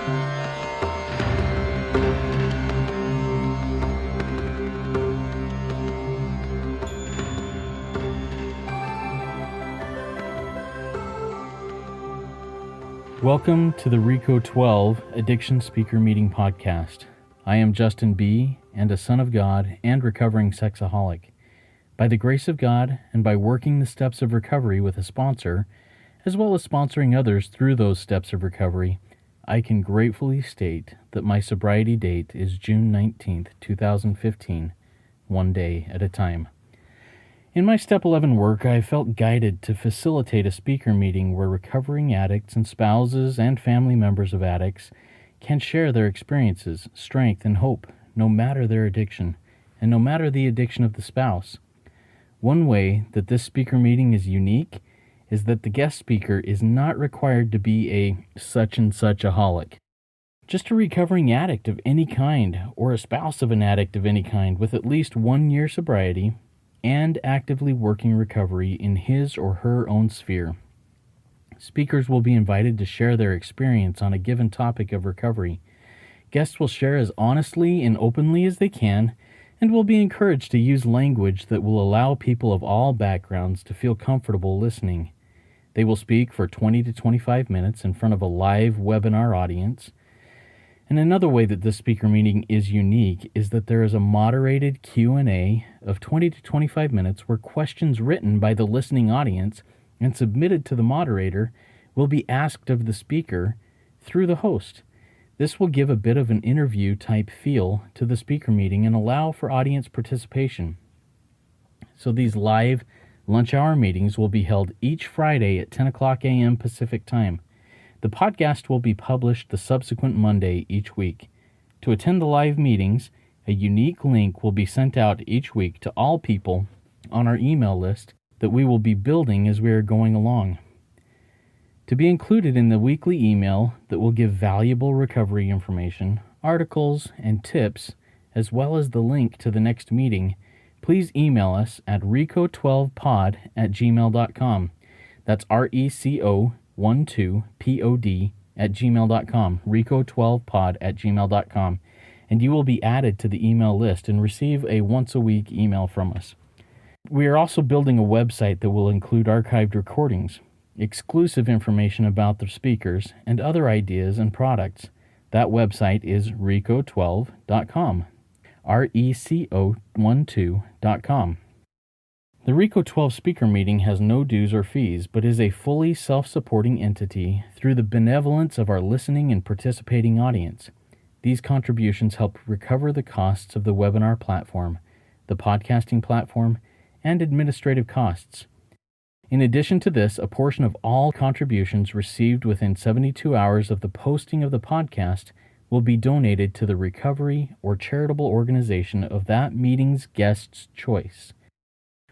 Welcome to the Reco12 Addiction Speaker Meeting Podcast. I am Justin B., and a son of God and recovering such-aholic. By the grace of God, and by working the steps of recovery with a sponsor, as well as sponsoring others through those steps of recovery, I can gratefully state that my sobriety date is June 19th, 2015, one day at a time. In my Step 11 work, I felt guided to facilitate a speaker meeting where recovering addicts and spouses and family members of addicts can share their experiences, strength, and hope, no matter their addiction, and no matter the addiction of the spouse. One way that this speaker meeting is unique is that the guest speaker is not required to be a such-aholic, just a recovering addict of any kind, or a spouse of an addict of any kind with at least 1 year sobriety, and actively working recovery in his or her own sphere. Speakers will be invited to share their experience on a given topic of recovery. Guests will share as honestly and openly as they can, and will be encouraged to use language that will allow people of all backgrounds to feel comfortable listening. They will speak for 20 to 25 minutes in front of a live webinar audience. And another way that this speaker meeting is unique is that there is a moderated Q&A of 20 to 25 minutes where questions written by the listening audience and submitted to the moderator will be asked of the speaker through the host. This will give a bit of an interview-type feel to the speaker meeting and allow for audience participation. So these live lunch hour meetings will be held each Friday at 10 o'clock a.m. Pacific Time. The podcast will be published the subsequent Monday each week. To attend the live meetings, a unique link will be sent out each week to all people on our email list that we will be building as we are going along. To be included in the weekly email that will give valuable recovery information, articles, and tips, as well as the link to the next meeting, please email us at reco12pod@gmail.com. That's reco12pod@gmail.com, reco12pod@gmail.com, and you will be added to the email list and receive a once-a-week email from us. We are also building a website that will include archived recordings, exclusive information about the speakers, and other ideas and products. That website is reco12.com, reco12.com. The Reco12 speaker meeting has no dues or fees, but is a fully self-supporting entity through the benevolence of our listening and participating audience. These contributions help recover the costs of the webinar platform, the podcasting platform, and administrative costs. In addition to this, a portion of all contributions received within 72 hours of the posting of the podcast will be donated to the recovery or charitable organization of that meeting's guest's choice.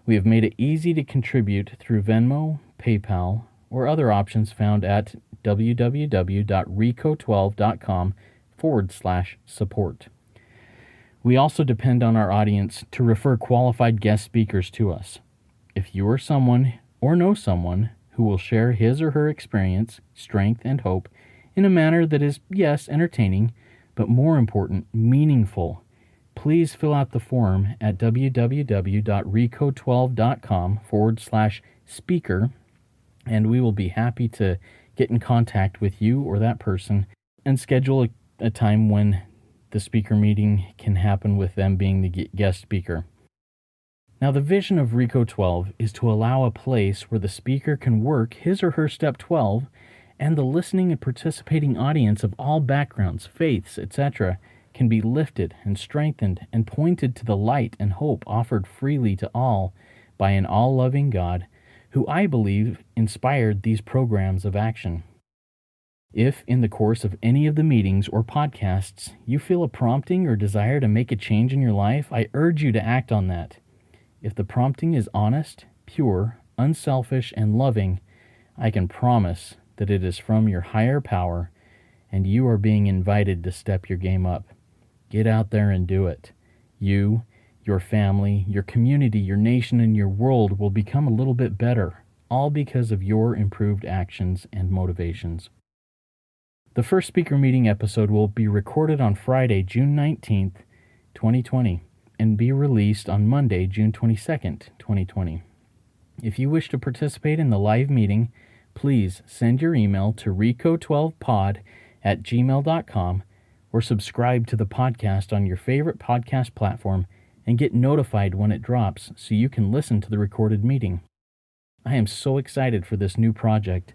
We have made it easy to contribute through Venmo, PayPal, or other options found at www.reco12.com/support. We also depend on our audience to refer qualified guest speakers to us. If you are someone or know someone who will share his or her experience, strength, and hope in a manner that is, yes, entertaining, but more important, meaningful, please fill out the form at www.reco12.com/speaker, and we will be happy to get in contact with you or that person and schedule a time when the speaker meeting can happen with them being the guest speaker. Now, the vision of Reco12 is to allow a place where the speaker can work his or her Step 12 and the listening and participating audience of all backgrounds, faiths, etc., can be lifted and strengthened and pointed to the light and hope offered freely to all by an all-loving God who I believe inspired these programs of action. If, in the course of any of the meetings or podcasts, you feel a prompting or desire to make a change in your life, I urge you to act on that. If the prompting is honest, pure, unselfish, and loving, I can promise that it is from your higher power, and you are being invited to step your game up. Get out there and do it. You, your family, your community, your nation, and your world will become a little bit better, all because of your improved actions and motivations. The first speaker meeting episode will be recorded on Friday, June 19th, 2020, and be released on Monday, June 22nd, 2020. If you wish to participate in the live meeting, please send your email to reco12pod@gmail.com or subscribe to the podcast on your favorite podcast platform and get notified when it drops so you can listen to the recorded meeting. I am so excited for this new project,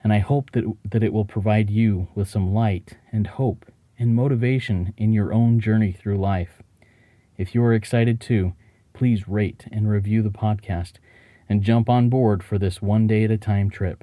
and I hope that it will provide you with some light and hope and motivation in your own journey through life. If you are excited too, please rate and review the podcast and jump on board for this one day at a time trip.